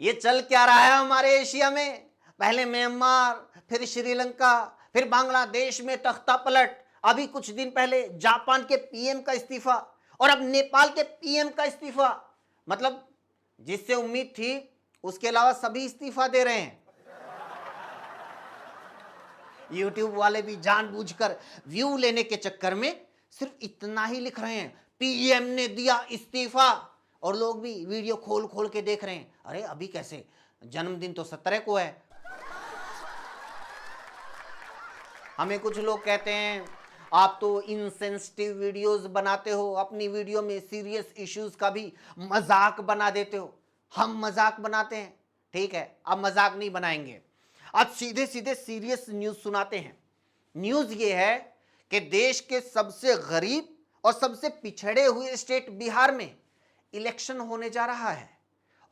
ये चल क्या रहा है हमारे एशिया में? पहले म्यांमार, फिर श्रीलंका, फिर बांग्लादेश में तख्ता पलट, अभी कुछ दिन पहले जापान के पीएम का इस्तीफा और अब नेपाल के पीएम का इस्तीफा। मतलब जिससे उम्मीद थी उसके अलावा सभी इस्तीफा दे रहे हैं। यूट्यूब वाले भी जानबूझकर व्यू लेने के चक्कर में सिर्फ इतना ही लिख रहे हैं, पीएम ने दिया इस्तीफा, और लोग भी वीडियो खोल खोल के देख रहे हैं। अरे अभी कैसे, जन्मदिन तो 17 को है। हमें कुछ लोग कहते हैं आप तो इनसेंसिटिव वीडियोस बनाते हो, अपनी वीडियो में सीरियस इश्यूज का भी मजाक बना देते हो। हम मजाक बनाते हैं, ठीक है, अब मजाक नहीं बनाएंगे, आज सीधे सीधे सीरियस न्यूज सुनाते हैं। न्यूज ये है कि देश के सबसे गरीब और सबसे पिछड़े हुए स्टेट बिहार में इलेक्शन होने जा रहा है,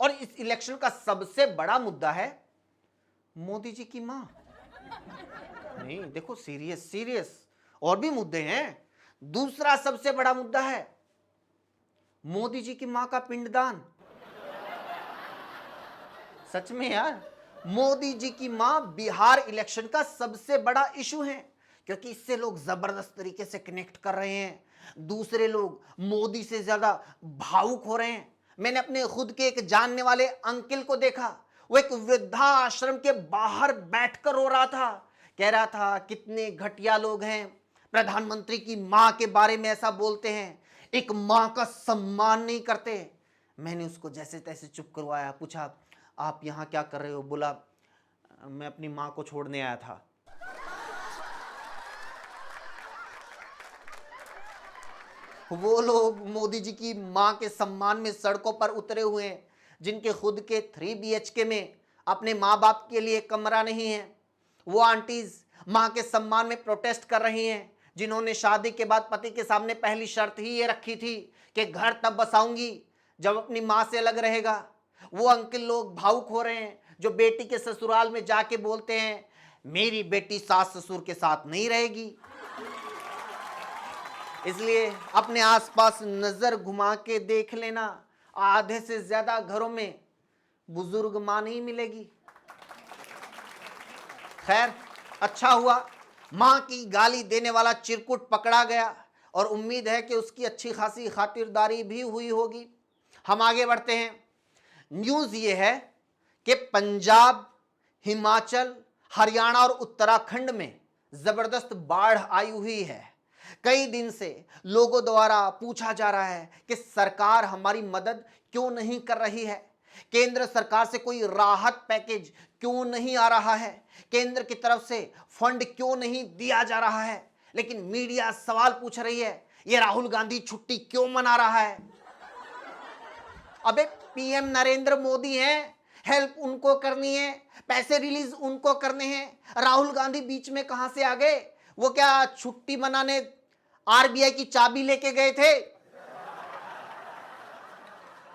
और इस इलेक्शन का सबसे बड़ा मुद्दा है मोदी जी की मां। नहीं देखो, सीरियस सीरियस, और भी मुद्दे हैं। दूसरा सबसे बड़ा मुद्दा है मोदी जी की मां का पिंडदान। सच में यार, मोदी जी की मां बिहार इलेक्शन का सबसे बड़ा इशू है, क्योंकि इससे लोग जबरदस्त तरीके से कनेक्ट कर रहे हैं। दूसरे लोग मोदी से ज्यादा भावुक हो रहे हैं। मैंने अपने खुद के एक जानने वाले अंकल को देखा, वो एक वृद्धाश्रम के बाहर बैठकर रो रहा था, कह रहा था कितने घटिया लोग हैं, प्रधानमंत्री की मां के बारे में ऐसा बोलते हैं, एक मां का सम्मान नहीं करते। मैंने उसको जैसे तैसे चुप करवाया, पूछा आप यहाँ क्या कर रहे हो? बोला मैं अपनी मां को छोड़ने आया था। वो लोग मोदी जी की मां के सम्मान में सड़कों पर उतरे हुए हैं, जिनके खुद के 3 BHK में अपने माँ बाप के लिए कमरा नहीं है। वो आंटीज मां के सम्मान में प्रोटेस्ट कर रही हैं, जिन्होंने शादी के बाद पति के सामने पहली शर्त ही ये रखी थी कि घर तब बसाऊंगी जब अपनी मां से अलग रहेगा। वो अंकल लोग भावुक हो रहे हैं जो बेटी के ससुराल में जाके बोलते हैं मेरी बेटी सास ससुर के साथ नहीं रहेगी। इसलिए अपने आसपास नजर घुमा के देख लेना, आधे से ज्यादा घरों में बुजुर्ग मां नहीं मिलेगी। खैर, अच्छा हुआ मां की गाली देने वाला चिरकुट पकड़ा गया, और उम्मीद है कि उसकी अच्छी खासी खातिरदारी भी हुई होगी। हम आगे बढ़ते हैं। न्यूज ये है कि पंजाब, हिमाचल, हरियाणा और उत्तराखंड में जबरदस्त बाढ़ आई हुई है। कई दिन से लोगों द्वारा पूछा जा रहा है कि सरकार हमारी मदद क्यों नहीं कर रही है, केंद्र सरकार से कोई राहत पैकेज क्यों नहीं आ रहा है, केंद्र की तरफ से फंड क्यों नहीं दिया जा रहा है। लेकिन मीडिया सवाल पूछ रही है ये राहुल गांधी छुट्टी क्यों मना रहा है? अबे पीएम नरेंद्र मोदी हैं, हेल्प उनको करनी है, पैसे रिलीज उनको करने हैं, राहुल गांधी बीच में कहां से आ गए? वो क्या छुट्टी मनाने आरबीआई की चाबी लेके गए थे?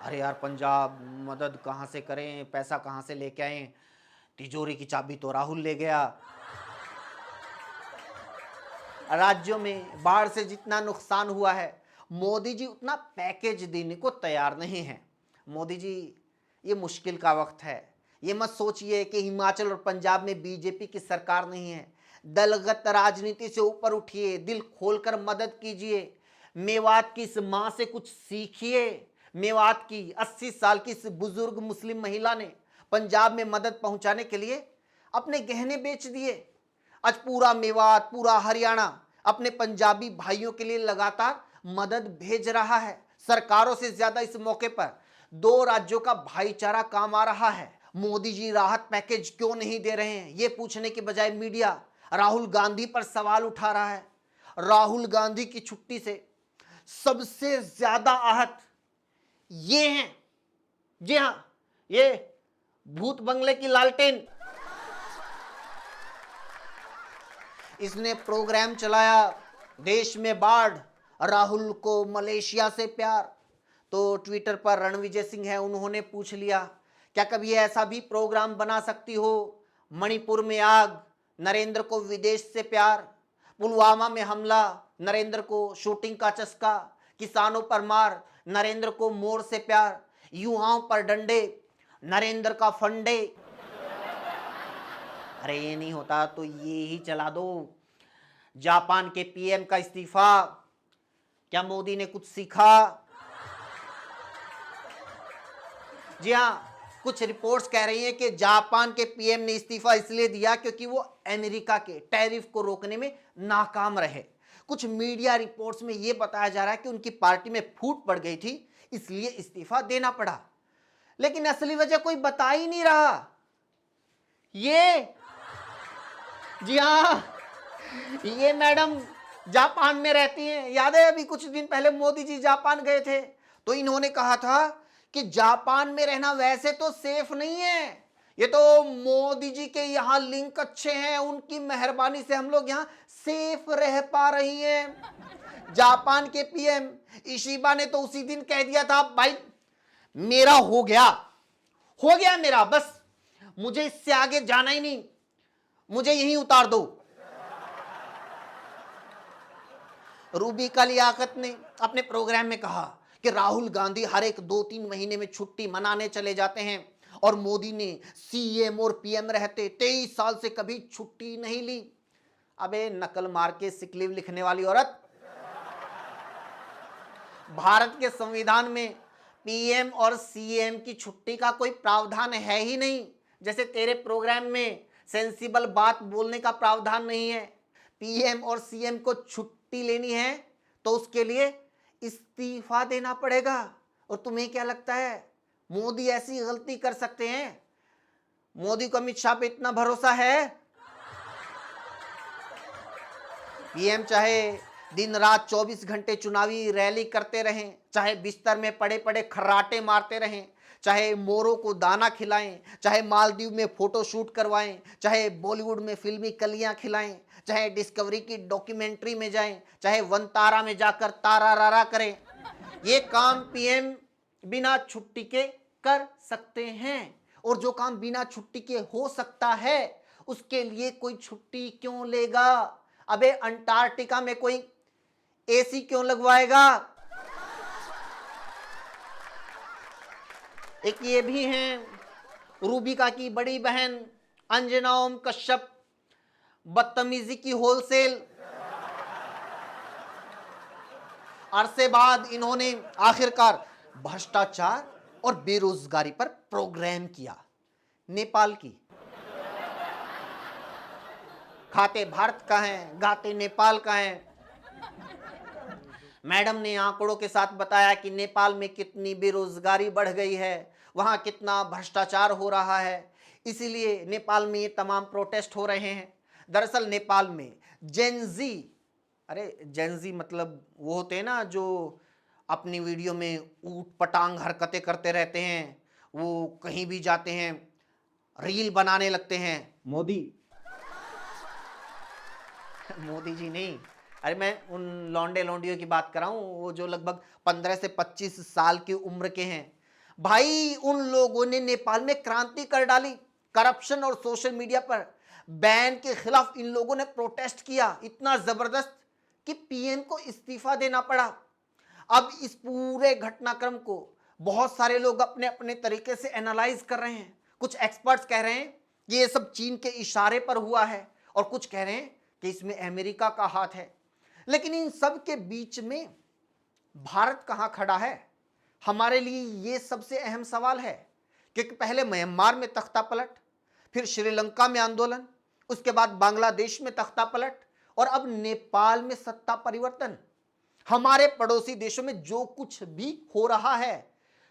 अरे यार, पंजाब मदद कहां से करें, पैसा कहां से लेके आए? तिजोरी की चाबी तो राहुल ले गया। राज्यों में बाढ़ से जितना नुकसान हुआ है, मोदी जी उतना पैकेज देने को तैयार नहीं है। मोदी जी, ये मुश्किल का वक्त है, ये मत सोचिए कि हिमाचल और पंजाब में बीजेपी की सरकार नहीं है। दलगत राजनीति से ऊपर उठिए, दिल खोलकर मदद कीजिए। मेवात की इस मां से कुछ सीखिए। मेवात की 80 साल की इस बुजुर्ग मुस्लिम महिला ने पंजाब में मदद पहुंचाने के लिए अपने गहने बेच दिए। आज पूरा मेवात, पूरा हरियाणा अपने पंजाबी भाइयों के लिए लगातार मदद भेज रहा है। सरकारों से ज्यादा इस मौके पर 2 राज्यों का भाईचारा काम आ रहा है। मोदी जी राहत पैकेज क्यों नहीं दे रहे हैं, ये पूछने के बजाय मीडिया राहुल गांधी पर सवाल उठा रहा है। राहुल गांधी की छुट्टी से सबसे ज्यादा आहत ये हैं, जी हां, ये भूत बंगले की लालटेन। इसने प्रोग्राम चलाया देश में बाढ़, राहुल को मलेशिया से प्यार। तो ट्विटर पर रणविजय सिंह है, उन्होंने पूछ लिया क्या कभी ऐसा भी प्रोग्राम बना सकती हो? मणिपुर में आग, नरेंद्र को विदेश से प्यार। पुलवामा में हमला, नरेंद्र को शूटिंग का चस्का। किसानों पर मार, नरेंद्र को मोर से प्यार। युवाओं पर डंडे, नरेंद्र का फंडे। अरे ये नहीं होता तो ये ही चला दो, जापान के पीएम का इस्तीफा। क्या मोदी ने कुछ सीखा? जी हाँ, कुछ रिपोर्ट्स कह रही हैं कि जापान के पीएम ने इस्तीफा इसलिए दिया क्योंकि वो अमेरिका के टैरिफ को रोकने में नाकाम रहे। कुछ मीडिया रिपोर्ट्स में यह बताया जा रहा है कि उनकी पार्टी में फूट पड़ गई थी, इसलिए इस्तीफा देना पड़ा। लेकिन असली वजह कोई बता ही नहीं रहा। ये जी हाँ, ये मैडम जापान में रहती हैं। याद है अभी कुछ दिन पहले मोदी जी जापान गए थे, तो इन्होंने कहा था कि जापान में रहना वैसे तो सेफ नहीं है, ये तो मोदी जी के यहाँ लिंक अच्छे हैं, उनकी मेहरबानी से हम लोग यहाँ सेफ रह पा रही हैं। जापान के पीएम इशिबा ने तो उसी दिन कह दिया था, भाई मेरा हो गया मेरा, बस मुझे इससे आगे जाना ही नहीं, मुझे यहीं उतार दो। रूबी का लियाकत ने अपने प्रोग्राम में कहा कि राहुल गांधी हर एक 2-3 महीने में छुट्टी मनाने चले जाते हैं और मोदी ने सीएम और पीएम रहते 23 साल से कभी छुट्टी नहीं ली। अबे नकल मार के सिक लीव लिखने वाली औरत, भारत के संविधान में पीएम और सीएम की छुट्टी का कोई प्रावधान है ही नहीं, जैसे तेरे प्रोग्राम में सेंसिबल बात बोलने का प्रावधान नहीं है। पीएम और सीएम को छुट्टी लेनी है तो उसके लिए इस्तीफा देना पड़ेगा। और तुम्हें क्या लगता है मोदी ऐसी गलती कर सकते हैं? मोदी को अमित शाह पे इतना भरोसा है? पीएम चाहे दिन रात 24 घंटे चुनावी रैली करते रहें, चाहे बिस्तर में पड़े पड़े खर्राटे मारते रहें, चाहे मोरों को दाना खिलाएं, चाहे मालदीव में फोटो शूट करवाएं, चाहे बॉलीवुड में फिल्मी कलियां खिलाएं, चाहे डिस्कवरी की डॉक्यूमेंट्री में जाएं, चाहे वनतारा में जाकर तारा रारा करें, ये काम पीएम बिना छुट्टी के कर सकते हैं। और जो काम बिना छुट्टी के हो सकता है उसके लिए कोई छुट्टी क्यों लेगा? अबे अंटार्कटिका में कोई एसी क्यों लगवाएगा? एक ये भी हैं रूबिका की बड़ी बहन अंजना ओम कश्यप, बदतमीजी की होलसेल। अरसे बाद इन्होंने आखिरकार भ्रष्टाचार और बेरोजगारी पर प्रोग्राम किया। नेपाल की, खाते भारत का है, गाते नेपाल का है। मैडम ने आंकड़ों के साथ बताया कि नेपाल में कितनी बेरोजगारी बढ़ गई है, वहां कितना भ्रष्टाचार हो रहा है, इसीलिए नेपाल में ये तमाम प्रोटेस्ट हो रहे हैं। दरअसल नेपाल में जेनजी, अरे जेनजी मतलब वो होते हैं ना जो अपनी वीडियो में ऊट पटांग हरकतें करते रहते हैं, वो कहीं भी जाते हैं रील बनाने लगते हैं। मोदी जी नहीं, अरे मैं उन लौंडे लौंडियों की बात कर रहा हूं, वो जो लगभग 15 से 25 साल की उम्र के हैं। भाई उन लोगों ने नेपाल में क्रांति कर डाली। करप्शन और सोशल मीडिया पर बैन के खिलाफ इन लोगों ने प्रोटेस्ट किया, इतना जबरदस्त कि पीएम को इस्तीफा देना पड़ा। अब इस पूरे घटनाक्रम को बहुत सारे लोग अपने अपने तरीके से एनालाइज कर रहे हैं। कुछ एक्सपर्ट्स कह रहे हैं कि ये सब चीन के इशारे पर हुआ है, और कुछ कह रहे हैं कि इसमें अमेरिका का हाथ है। लेकिन इन सब के बीच में भारत कहां खड़ा है? हमारे लिए ये सबसे अहम सवाल है, क्योंकि पहले म्यांमार में तख्ता पलट, फिर श्रीलंका में आंदोलन, उसके बाद बांग्लादेश में तख्ता पलट, और अब नेपाल में सत्ता परिवर्तन। हमारे पड़ोसी देशों में जो कुछ भी हो रहा है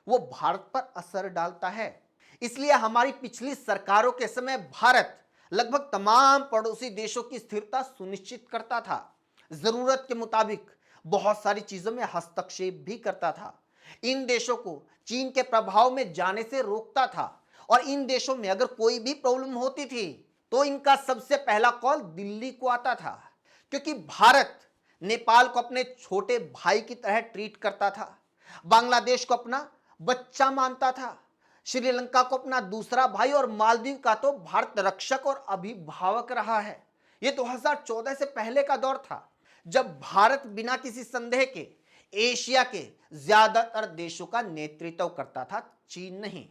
वो भारत पर असर डालता है। इसलिए हमारी पिछली सरकारों के समय भारत लगभग तमाम पड़ोसी देशों की स्थिरता सुनिश्चित करता था, जरूरत के मुताबिक बहुत सारी चीजों में हस्तक्षेप भी करता था, इन देशों को चीन के प्रभाव में जाने से रोकता था, और इन देशों में अगर कोई भी प्रॉब्लम होती थी तो इनका सबसे पहला कॉल दिल्ली को आता था, क्योंकि भारत नेपाल को अपने छोटे भाई की तरह ट्रीट करता था, बांग्लादेश को अपना बच्चा मानता था, श्रीलंका को अपना दूसरा भाई, और मालदीव का तो भारत रक्षक और अभिभावक रहा है। यह 2014 से पहले का दौर था जब भारत बिना किसी संदेह के एशिया के ज्यादातर देशों का नेतृत्व करता था, चीन नहीं।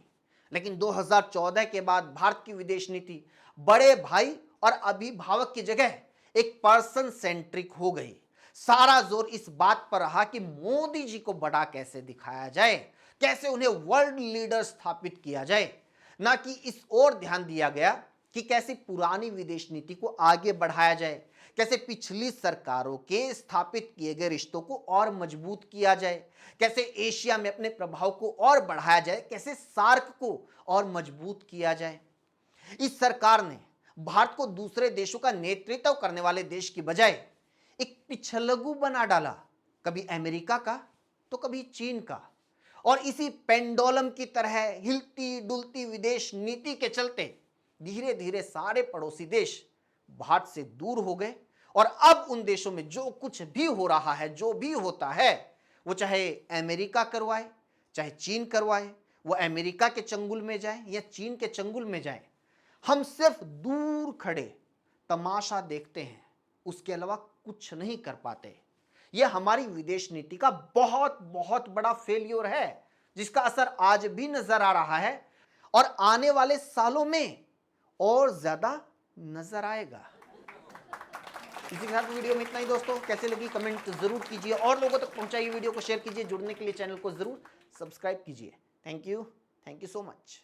लेकिन 2014 के बाद भारत की विदेश नीति बड़े भाई और अभिभावक की जगह एक पर्सन सेंट्रिक हो गई। सारा जोर इस बात पर रहा कि मोदी जी को बड़ा कैसे दिखाया जाए, कैसे उन्हें वर्ल्ड लीडर स्थापित किया जाए, ना कि इस ओर ध्यान दिया गया कि कैसे पुरानी विदेश नीति को आगे बढ़ाया जाए, कैसे पिछली सरकारों के स्थापित किए गए रिश्तों को और मजबूत किया जाए, कैसे एशिया में अपने प्रभाव को और बढ़ाया जाए, कैसे सार्क को और मजबूत किया जाए। इस सरकार ने भारत को दूसरे देशों का नेतृत्व करने वाले देश की बजाय एक पिछलगू बना डाला, कभी अमेरिका का तो कभी चीन का। और इसी पेंडोलम की तरह हिलती डुलती विदेश नीति के चलते धीरे धीरे सारे पड़ोसी देश भारत से दूर हो गए। और अब उन देशों में जो कुछ भी हो रहा है, जो भी होता है, वो चाहे अमेरिका करवाए चाहे चीन करवाए, वो अमेरिका के चंगुल में जाए या चीन के चंगुल में जाए, हम सिर्फ दूर खड़े तमाशा देखते हैं, उसके अलावा कुछ नहीं कर पाते। यह हमारी विदेश नीति का बहुत बहुत बड़ा फेलियर है, जिसका असर आज भी नजर आ रहा है और आने वाले सालों में और ज्यादा नजर आएगा। इसी के साथ वीडियो में इतना ही दोस्तों। कैसे लगी कमेंट जरूर कीजिए और लोगों तक पहुंचाइए, वीडियो को शेयर कीजिए, जुड़ने के लिए चैनल को जरूर सब्सक्राइब कीजिए। Thank you so much.